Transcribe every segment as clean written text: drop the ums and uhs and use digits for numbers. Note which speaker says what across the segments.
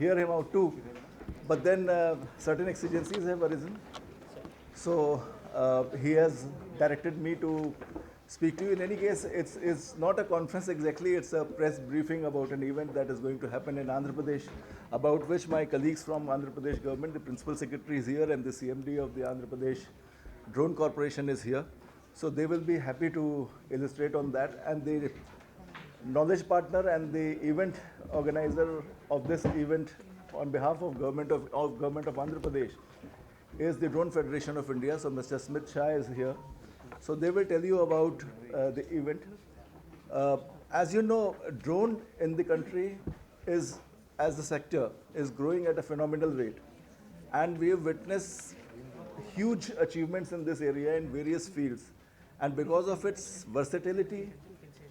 Speaker 1: hear him out too. But then certain exigencies have arisen. So he has directed me to speak to you. In any case, it's not a conference exactly, it's a press briefing about an event that is going to happen in Andhra Pradesh, about which my colleagues from Andhra Pradesh government, the principal secretary is here and the CMD of the Andhra Pradesh Drone Corporation is here. So they will be happy to illustrate on that. And the knowledge partner and the event organizer of this event on behalf of government of Andhra Pradesh is the Drone Federation of India. So Mr. Smith Shah is here. So they will tell you about the event. As you know, drone in the country is, as the sector, is growing at a phenomenal rate. And we have witnessed huge achievements in this area in various fields. And because of its versatility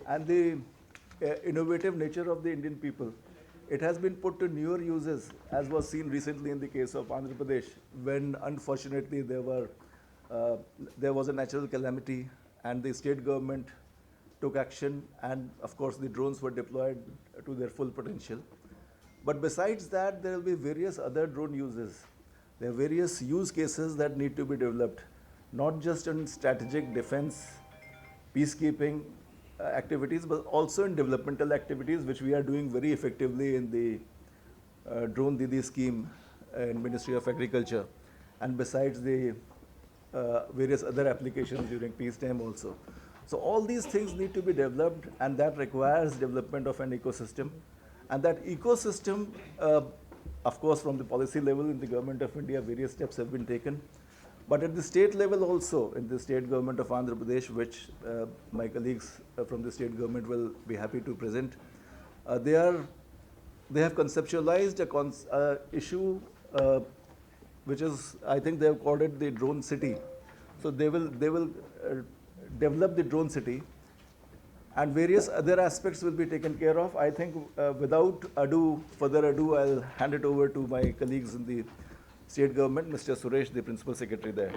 Speaker 1: and the innovative nature of the Indian people, it has been put to newer uses, as was seen recently in the case of Andhra Pradesh, when unfortunately there was a natural calamity and the state government took action, and of course the drones were deployed to their full potential. But besides that, there will be various other drone uses. There are various use cases that need to be developed, not just in strategic defense, peacekeeping activities, but also in developmental activities, which we are doing very effectively in the Drone Didi scheme in Ministry of Agriculture, and besides the various other applications during peacetime also. So all these things need to be developed, and that requires development of an ecosystem. And that ecosystem, of course, from the policy level in the Government of India, various steps have been taken. But at the state level also, in the state government of Andhra Pradesh, which my colleagues from the state government will be happy to present, they have conceptualized a issue which is, I think they have called it the drone city. So they will develop the drone city, and various other aspects will be taken care of. I think without further ado, I'll hand it over to my colleagues in the state government, Mr. Suresh, the principal secretary there.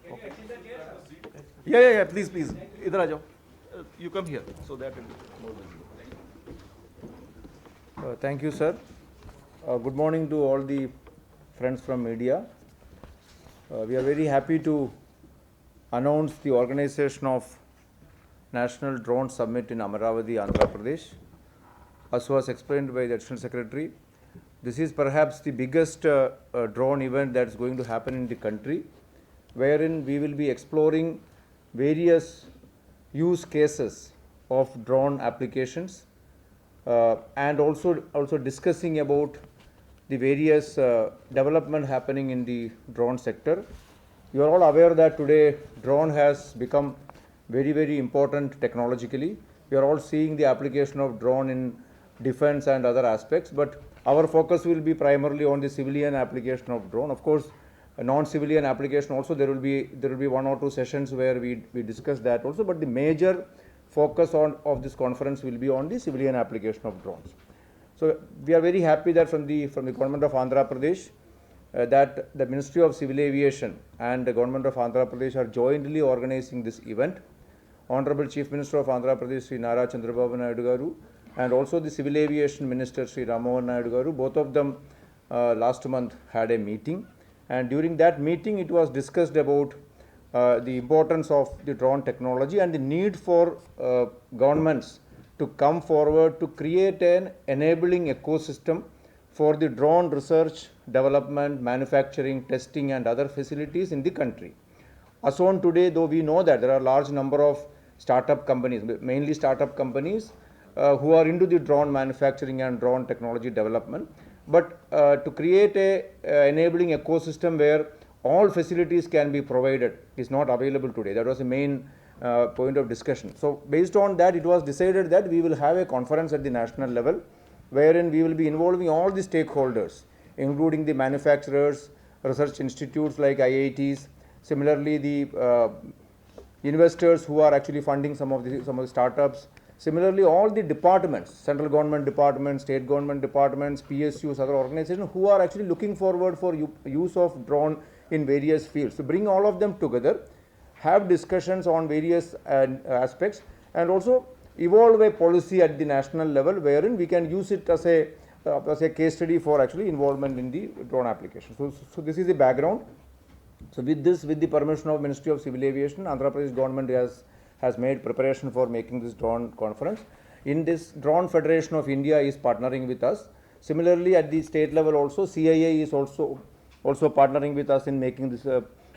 Speaker 1: Okay. Yeah, please. Idhar aa jao. You come here, so that will be more visible.
Speaker 2: Thank you, sir. Good morning to all the friends from media. We are very happy to announce the organization of National Drone Summit in Amaravati, Andhra Pradesh. As was explained by the Additional Secretary, this is perhaps the biggest drone event that is going to happen in the country, wherein we will be exploring various use cases of drone applications and also discussing about the various development happening in the drone sector. You are all aware that today drone has become very, very important technologically. We are all seeing the application of drone in defense and other aspects, but our focus will be primarily on the civilian application of drone. Of course, a non-civilian application also, there will be one or two sessions where we discuss that also, but the major focus of this conference will be on the civilian application of drones. So we are very happy that from the government of Andhra Pradesh, that the Ministry of Civil Aviation and the government of Andhra Pradesh are jointly organizing this event. Honorable Chief Minister of Andhra Pradesh, Sri Nara Chandrababu Naidu Garu, and also the Civil Aviation Minister, Sri Ramohan Naidu Garu, both of them last month had a meeting. And during that meeting, it was discussed about the importance of the drone technology and the need for governments to come forward to create an enabling ecosystem for the drone research, development, manufacturing, testing, and other facilities in the country. As on today, though, we know that there are a large number of startup companies, mainly startup companies, who are into the drone manufacturing and drone technology development. But to create a enabling ecosystem where all facilities can be provided is not available today. That was the main point of discussion. So based on that, it was decided that we will have a conference at the national level, wherein we will be involving all the stakeholders, including the manufacturers, research institutes like IITs, similarly the investors who are actually funding some of the startups, similarly all the departments, central government departments, state government departments, PSUs, other organizations who are actually looking forward for use of drone in various fields. So bring all of them together, have discussions on various aspects, and also evolve a policy at the national level wherein we can use it as a case study for actually involvement in the drone application. So this is the background. So with this, with the permission of Ministry of Civil Aviation, Andhra Pradesh government has made preparation for making this drone conference. In this, Drone Federation of India is partnering with us. Similarly, at the state level also, CIA is also partnering with us in making this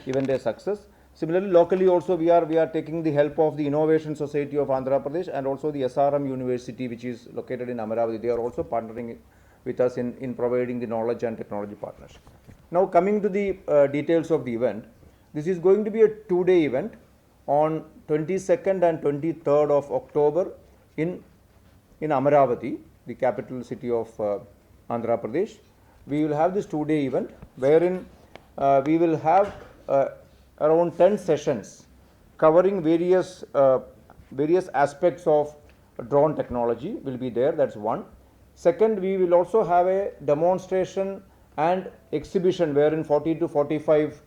Speaker 2: event a success. Similarly, locally also we are taking the help of the Innovation Society of Andhra Pradesh and also the SRM University, which is located in Amaravati. They are also partnering with us in providing the knowledge and technology partnership. Now coming to the details of the event, this is going to be a 2-day event on 22nd and 23rd of October in Amaravati, the capital city of Andhra Pradesh. We will have this 2-day event wherein we will have around 10 sessions covering various aspects of drone technology will be there. That's one. Second, we will also have a demonstration and exhibition wherein 40 to 45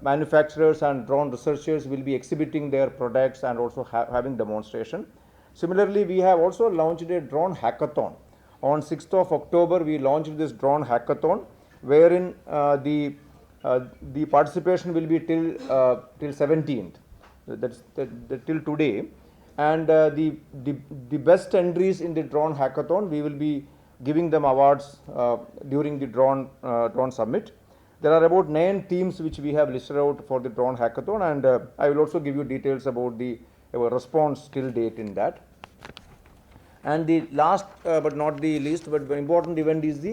Speaker 2: manufacturers and drone researchers will be exhibiting their products and also having demonstration. Similarly, we have also launched a drone hackathon. On 6th of October, we launched this drone hackathon wherein the participation will be till 17th, that's till today, and the best entries in the drone hackathon, we will be giving them awards during the drone summit. There are about 9 themes which we have listed out for the drone hackathon, and I will also give you details about the response till date in that. And the last but not the least but very important event is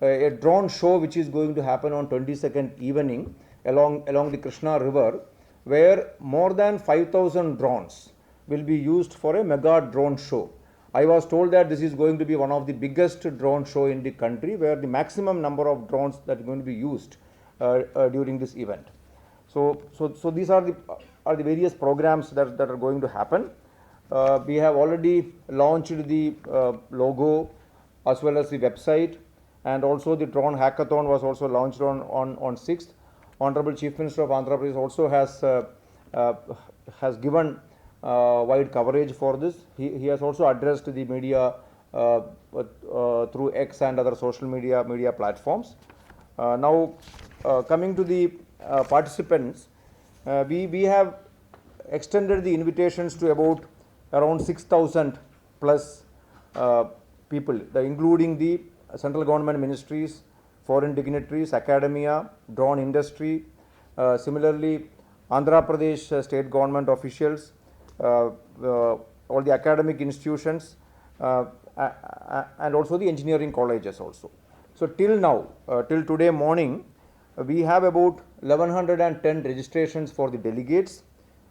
Speaker 2: a drone show which is going to happen on 22nd evening along the Krishna river, where more than 5,000 drones will be used for a mega drone show. I was told that this is going to be one of the biggest drone show in the country, where the maximum number of drones that are going to be used during this event. So these are the various programs that are going to happen. We have already launched the logo as well as the website, and also the drone hackathon was also launched on 6th. Honorable Chief Minister of Andhra Pradesh also has given wide coverage for this. He has also addressed the media through X and other social media platforms. Now coming to the participants, we have extended the invitations to about around 6,000 plus people, including the central government ministries, foreign dignitaries, academia, drone industry, similarly Andhra Pradesh state government officials, all the academic institutions, and also the engineering colleges also. So till now, till today morning, we have about 1110 registrations for the delegates,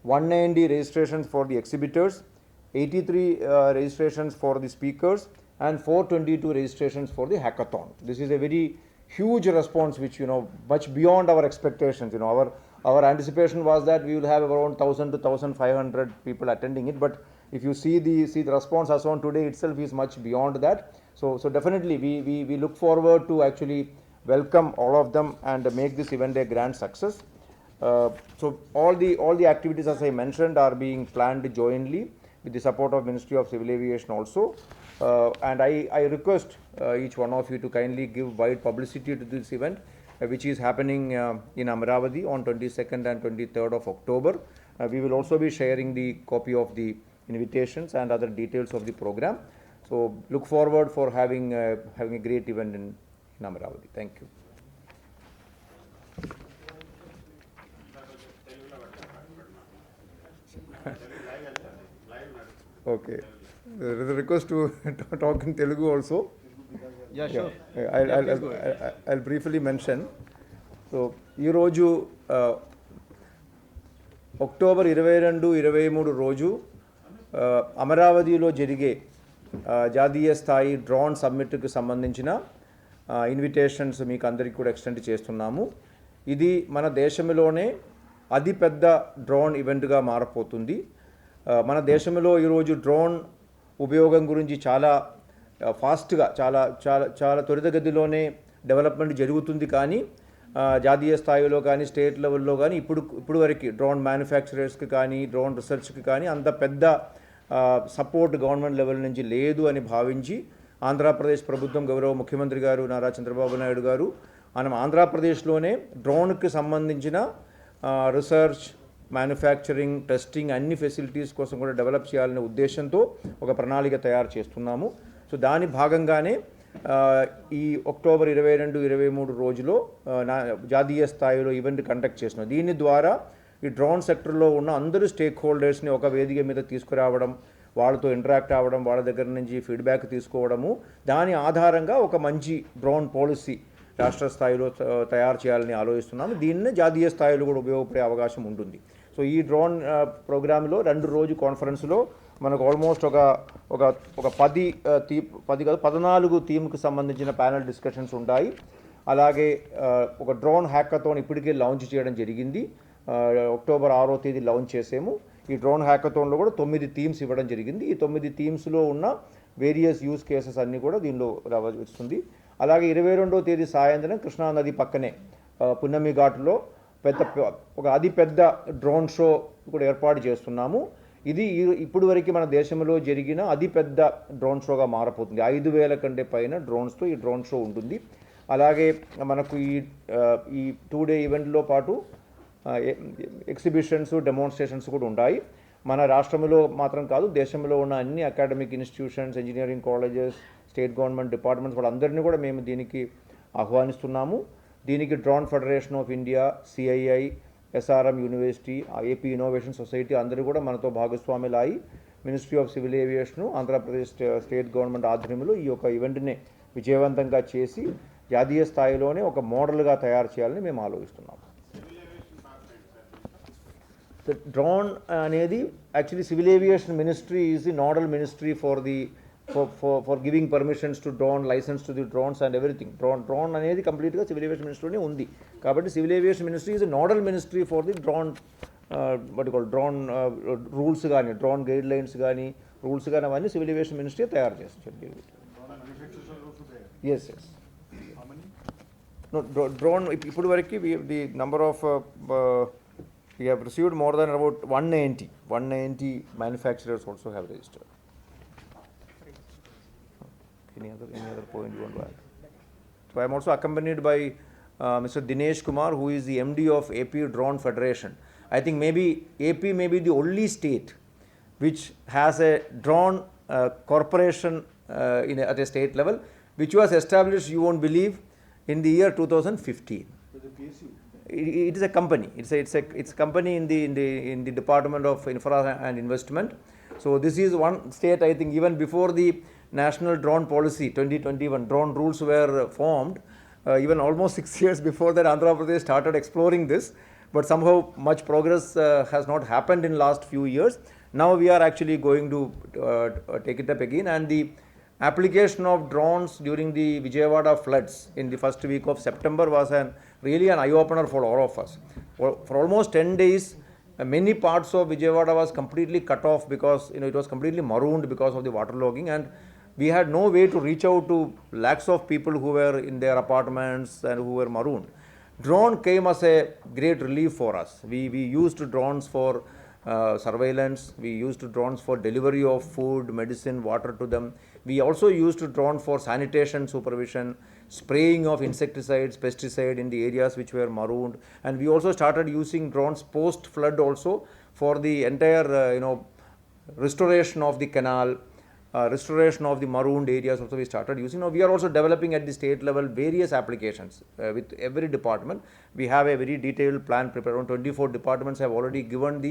Speaker 2: 190 registrations for the exhibitors, 83 registrations for the speakers, and 422 registrations for the hackathon. This is a very huge response, which much beyond our expectations. Our anticipation was that we will have around 1,000 to 1,500 people attending it, but if you see the response as on today itself is much beyond that. So definitely we look forward to actually welcome all of them and make this event a grand success. So all the activities, as I mentioned, are being planned jointly with the support of Ministry of Civil Aviation also. And I request each one of you to kindly give wide publicity to this event, which is happening in Amaravati on 22nd and 23rd of October. We will also be sharing the copy of the invitations and other details of the program. So look forward for having a great event in Amaravati. Thank you. Okay. There is a request to talk in Telugu also.
Speaker 3: Yeah, sure.
Speaker 2: I'll briefly mention. So, ఈ రోజు October 22-23 రోజు అమరావతిలో జరిగే జాతీయ స్థాయి drone సమ్మిట్కి సంబంధించిన invitations మీకు అందరికీ కూడా ఎక్స్టెండ్ చేస్తున్నాము. ఇది మన దేశంలోనే అతిపెద్ద డ్రోన్ ఈవెంట్గా మారబోతుంది. మన దేశంలో ఈరోజు డ్రోన్ ఉపయోగం గురించి చాలా ఫాస్ట్గా చాలా త్వరితగతిలోనే డెవలప్మెంట్ జరుగుతుంది. కానీ జాతీయ స్థాయిలో కానీ స్టేట్ లెవెల్లో కానీ ఇప్పుడు వరకు డ్రోన్ మ్యానుఫ్యాక్చరర్స్కి కానీ డ్రోన్ రీసెర్చ్కి కానీ అంత పెద్ద సపోర్ట్ గవర్నమెంట్ లెవెల్ నుంచి లేదు అని భావించి ఆంధ్రప్రదేశ్ ప్రభుత్వం గౌరవ ముఖ్యమంత్రి గారు నారా చంద్రబాబు నాయుడు గారు మనం ఆంధ్రప్రదేశ్లోనే డ్రోన్కి సంబంధించిన రీసెర్చ్, మ్యానుఫ్యాక్చరింగ్, టెస్టింగ్ అన్ని ఫెసిలిటీస్ కోసం కూడా డెవలప్ చేయాలనే ఉద్దేశంతో ఒక ప్రణాళిక తయారు చేస్తున్నాము. సో దాని భాగంగానే ఈ అక్టోబర్ 22, 23 రోజులో జాతీయ స్థాయిలో ఈవెంట్ కండక్ట్ చేస్తున్నాం. దీని ద్వారా ఈ డ్రోన్ సెక్టర్లో ఉన్న అందరూ స్టేక్ హోల్డర్స్ని ఒక వేదిక మీద తీసుకురావడం, వాళ్ళతో ఇంటరాక్ట్ అవ్వడం, వాళ్ళ దగ్గర నుంచి ఫీడ్బ్యాక్ తీసుకోవడము, దాని ఆధారంగా ఒక మంచి డ్రోన్ పాలసీ రాష్ట్ర స్థాయిలో తయారు చేయాలని ఆలోచిస్తున్నాము. దీన్ని జాతీయ స్థాయిలో కూడా ఉపయోగపడే అవకాశం ఉంటుంది. సో ఈ డ్రోన్ ప్రోగ్రాంలో 2 రోజు కాన్ఫరెన్స్లో మనకు ఆల్మోస్ట్ ఒక 14 థీమ్కి సంబంధించిన ప్యానల్ డిస్కషన్స్ ఉంటాయి. అలాగే ఒక డ్రోన్ హ్యాకథాన్ ఇప్పటికే లాంచ్ చేయడం జరిగింది. అక్టోబర్ 6వ తేదీ లాంచ్ చేసాము. ఈ డ్రోన్ హ్యాకథాన్లో కూడా 9 థీమ్స్ ఇవ్వడం జరిగింది. ఈ 9 థీమ్స్లో ఉన్న వేరియస్ యూస్ కేసెస్ అన్నీ కూడా దీనిలో వస్తుంది. అలాగే 22వ తేదీ సాయంత్రం కృష్ణానది పక్కనే పున్నమి ఘాట్లో ఒక అతిపెద్ద డ్రోన్ షో కూడా ఏర్పాటు చేస్తున్నాము. ఇది ఇప్పుడు వరకు మన దేశంలో జరిగిన అతిపెద్ద డ్రోన్ షోగా మారబోతుంది. 5,000 కంటే పైన డ్రోన్స్తో ఈ డ్రోన్ షో ఉంటుంది. అలాగే మనకు ఈ 2 డే ఈవెంట్లో పాటు ఎగ్జిబిషన్స్, డెమోన్స్ట్రేషన్స్ కూడా ఉంటాయి. మన రాష్ట్రంలో మాత్రం కాదు, దేశంలో ఉన్న అన్ని academic institutions, engineering colleges, state government departments వాళ్ళందరినీ కూడా మేము దీనికి ఆహ్వానిస్తున్నాము. దీనికి drone federation of India, CII, SRM university, AP innovation society అందరూ కూడా మనతో భాగస్వాములు ministry of civil aviation, Andhra Pradesh state government ఆధ్వర్యంలో ఈ యొక్క ఈవెంట్ని విజయవంతంగా చేసి జాతీయ స్థాయిలోనే ఒక మోడల్గా తయారు చేయాలని మేము ఆలోచిస్తున్నాము. డ్రోన్ అనేది actually civil aviation ministry is the nodal ministry for giving permissions to drone, licence to the drones and everything. Drone అనేది కంప్లీట్గా సివిల్ ఏవియేషన్ మినిస్ట్రీలోనే ఉంది. కాబట్టి civil aviation ministry is nodal ministry for the drone drone rules కానీ, drone guidelines కానీ, rules కానీ అవన్నీ civil aviation ministry తయారు చేస్తుంది. ఎస్ డ్రోన్ ఇప్పుడు వరకు the number of we have received more than about 190 manufacturers also have registered. Any other point you want to add? So I am also accompanied by Mr. Dinesh Kumar, who is the MD of AP Drone Federation. I think maybe AP may be the only state which has a drone corporation at a state level, which was established, you won't believe, in the year 2015. It is a company. It's a company in the Department of Infra and Investment. So this is one state, I think, even before the National Drone Policy 2021 drone rules were formed, even almost 6 years before that, Andhra Pradesh started exploring this. But somehow much progress has not happened in last few years. Now we are actually going to take it up again, and the application of drones during the Vijayawada floods in the first week of September was really an eye-opener for all of us. For almost 10 days, many parts of Vijayawada was completely cut off because it was completely marooned because of the waterlogging, and we had no way to reach out to lakhs of people who were in their apartments and who were marooned. Drone came as a great relief for us. We used drones for surveillance. We used drones for delivery of food, medicine, water to them. We also used drone for sanitation supervision, spraying of insecticides, pesticide in the areas which were marooned, and we also started using drones post flood also for the entire restoration of the canal, restoration of the marooned areas also we started using. Now we are also developing at the state level various applications with every department. We have a very detailed plan prepared. Around 24 departments have already given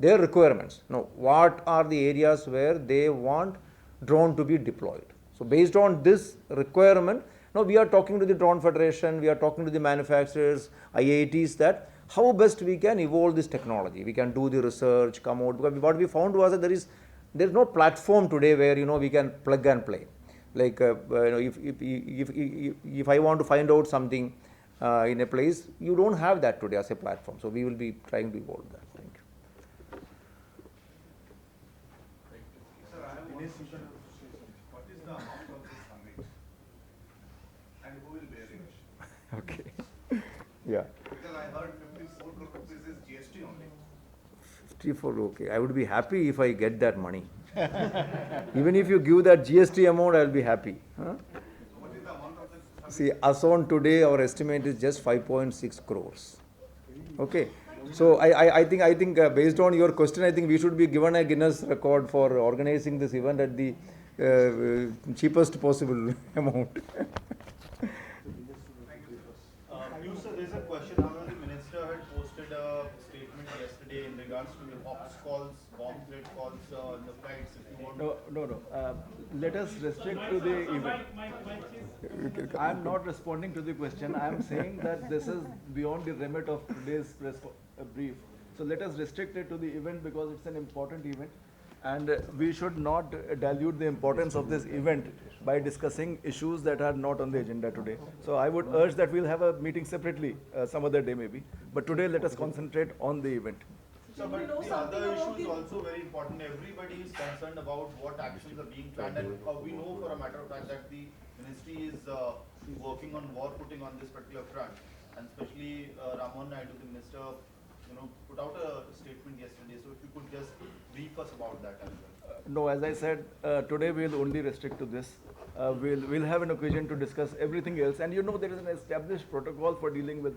Speaker 2: their requirements. Now what are the areas where they want drone to be deployed? So based on this requirement, now we are talking to the Drone Federation, we are talking to the manufacturers, IITs, that how best we can evolve this technology. We can do the research, come out, because what we found was that there is no platform today where we can plug and play. Like if I want to find out something in a place, you don't have that today as a platform. So we will be trying to evolve that. Thank you.
Speaker 3: Sir, I have one question. What is the amount of this summit? And who will bear it?
Speaker 2: Okay. Yeah.
Speaker 3: Because I heard 54 crore rupees is GST only.
Speaker 2: 54, okay. I would be happy if I get that money. Even if you give that GST amount, I'll be happy. Huh?
Speaker 3: What is the amount of the
Speaker 2: See, as on today, our estimate is just 5.6 crores. Okay. So I think based on your question, I think we should be given a Guinness record for organizing this event at the cheapest possible amount.
Speaker 4: Sir, there's a question. However, the minister had posted a statement yesterday in regards to the ops calls, bomb threat calls on the flights. If you want
Speaker 1: No. Let us restrict to the event. I am not responding to the question. I am saying that this is beyond the remit of today's press brief. So let us restrict it to the event because it's an important event. And we should not dilute the importance of this event by discussing issues that are not on the agenda today. So I would urge that we'll have a meeting separately some other day maybe. But today let us concentrate on the event.
Speaker 4: So, but the other issue is also very important. Everybody is concerned about what actions are being planned, and we know for a matter of fact that the ministry is working on war footing on this particular front, and especially Ramon Naidu, the minister, put out a statement yesterday. So, if you could just brief us about that as well.
Speaker 1: No, as I said, today we'll only restrict to this. We'll have an occasion to discuss everything else, and there is an established protocol for dealing with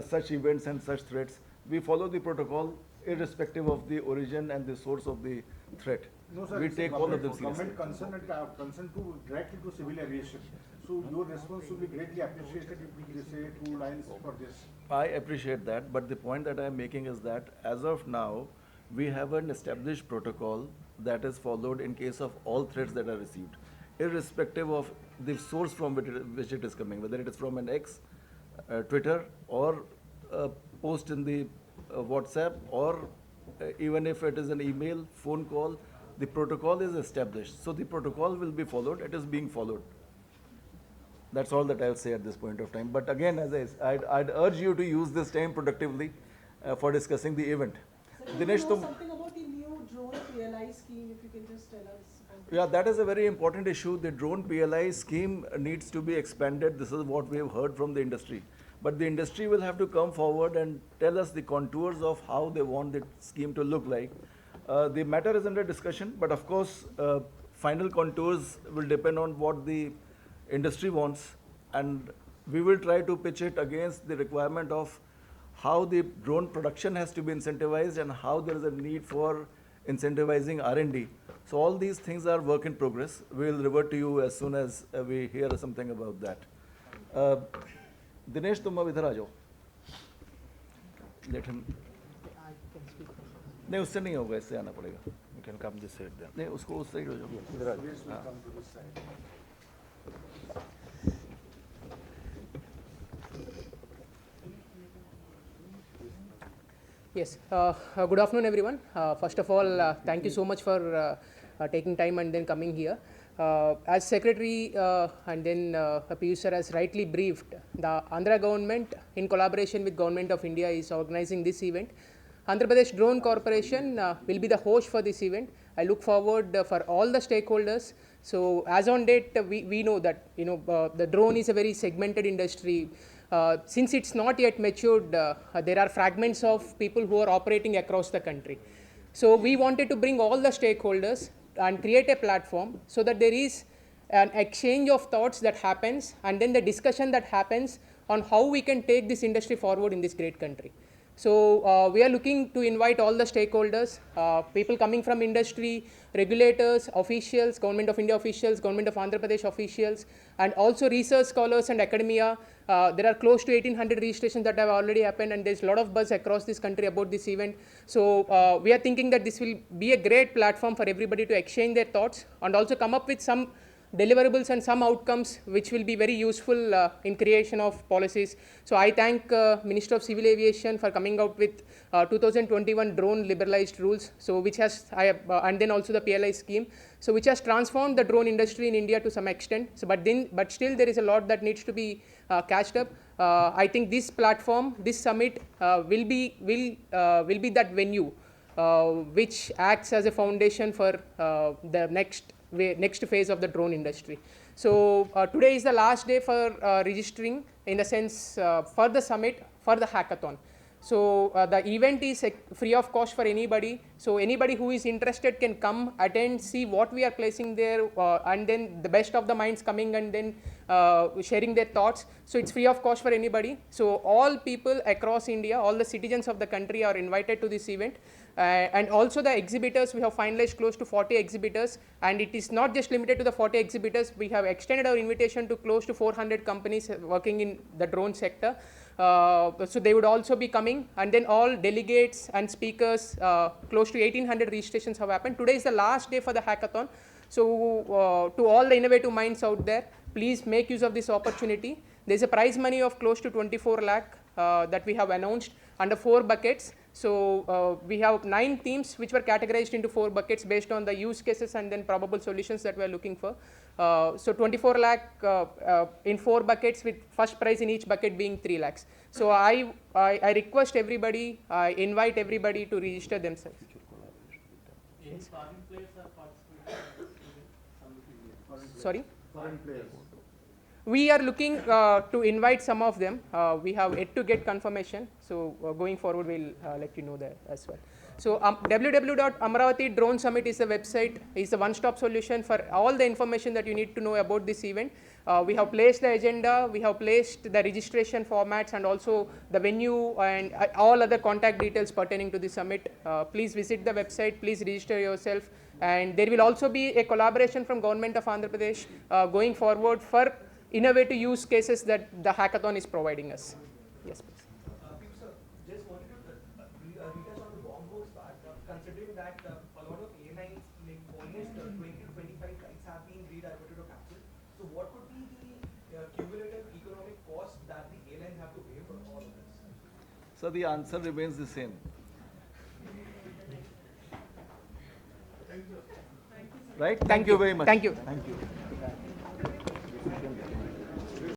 Speaker 1: such events and such threats. We follow the protocol irrespective of the origin and the source of the threat.
Speaker 5: No, sir,
Speaker 1: we take all of them seriously.
Speaker 5: Government concern to directly to civil aviation. So your response will be greatly appreciated if you say 2 lines for this.
Speaker 1: I appreciate that, but the point that I am making is that as of now, we have an established protocol that is followed in case of all threats that are received, irrespective of the source from which it is coming, whether it is from an X, Twitter, or a post in the WhatsApp, or even if it is an email, phone call, the protocol is established. So the protocol will be followed, it is being followed. That's all that I'll say at this point of time. But again, I'd urge you to use this time productively for discussing the event.
Speaker 6: Sir, do you
Speaker 1: Dinesh,
Speaker 6: know something about the new drone PLI scheme, if you can just tell us?
Speaker 1: Yeah, that is a very important issue. The drone PLI scheme needs to be expanded. This is what we have heard from the industry. But the industry will have to come forward and tell us the contours of how they want the scheme to look like. The matter is under discussion, but of course, final contours will depend on what the industry wants, and we will try to pitch it against the requirement of how the drone production has to be incentivized and how there is a need for incentivizing R&D. So all these things are work in progress. We will revert to you as soon as we hear something about that. Dinesh, तुम अब इधर आ जाओ. Let him. नहीं, उससे नहीं होगा, इससे आना पड़ेगा.
Speaker 2: You can come this side then.
Speaker 1: नहीं, उसको उस साइड हो जाओ. इधर आ जाओ.
Speaker 7: Yes, good afternoon everyone. First of all, thank you so much for taking time and then coming here. As Secretary and then Piyush sir has rightly briefed, the Andhra government in collaboration with Government of India is organizing this event. Andhra Pradesh Drone Corporation will be the host for this event. I look forward for all the stakeholders. So as on date, we know that the drone is a very segmented industry. Since it's not yet matured, there are fragments of people who are operating across the country. So we wanted to bring all the stakeholders and create a platform so that there is an exchange of thoughts that happens, and then the discussion that happens on how we can take this industry forward in this great country. So we are looking to invite all the stakeholders, people coming from industry, regulators, officials, Government of India officials, Government of Andhra Pradesh officials, and also research scholars and academia. There are close to 1800 registrations that have already happened, and there's a lot of buzz across this country about this event. So we are thinking that this will be a great platform for everybody to exchange their thoughts and also come up with some deliverables and some outcomes which will be very useful in creation of policies. So I thank Minister of Civil Aviation for coming out with 2021 drone liberalized rules, so which has and then also the PLI scheme, so which has transformed the drone industry in India to some extent. So but still there is a lot that needs to be catched up. I think this platform, this summit will be that venue which acts as a foundation for the next phase of the drone industry. So today is the last day for registering, in the sense for the summit, for the hackathon. So the event is free of cost for anybody. So anybody who is interested can come, attend, see what we are placing there, and then the best of the minds coming and then sharing their thoughts. So it's free of cost for anybody. So all people across India, all the citizens of the country are invited to this event. And also the exhibitors, we have finalized close to 40 exhibitors, and it is not just limited to the 40 exhibitors. We have extended our invitation to close to 400 companies working in the drone sector. So they would also be coming, and then all delegates and speakers, close to 1800 registrations have happened. Today is the last day for the hackathon. So to all the innovative minds out there, please make use of this opportunity. There's a prize money of close to 24 lakh that we have announced under 4 buckets. So we have 9 themes which were categorized into 4 buckets based on the use cases and then probable solutions that we are looking for. So 24 lakh in 4 buckets, with first prize in each bucket being 3 lakhs. So I request everybody, I invite everybody to register themselves. Sorry?
Speaker 5: Foreign players.
Speaker 7: We are looking to invite some of them. We have yet to get confirmation. So going forward, we'll let you know that as well. So www.Amaravati Drone Summit is the website, is the one-stop solution for all the information that you need to know about this event. We have placed the agenda, we have placed the registration formats and also the venue and all other contact details pertaining to the summit. Please visit the website, please register yourself. And there will also be a collaboration from Government of Andhra Pradesh going forward for innovative use cases that the hackathon is providing us. Yes, please.
Speaker 8: Sir, just wanted to retouch on the bomb hoax part, considering that a lot of airlines, like almost 20 to 25 flights have been rediverted or cancelled. So what could be the cumulative economic cost that the airlines have to pay for all of this?
Speaker 1: So the answer remains the same. Right? Thank you very much.
Speaker 7: Thank you.
Speaker 1: Thank you.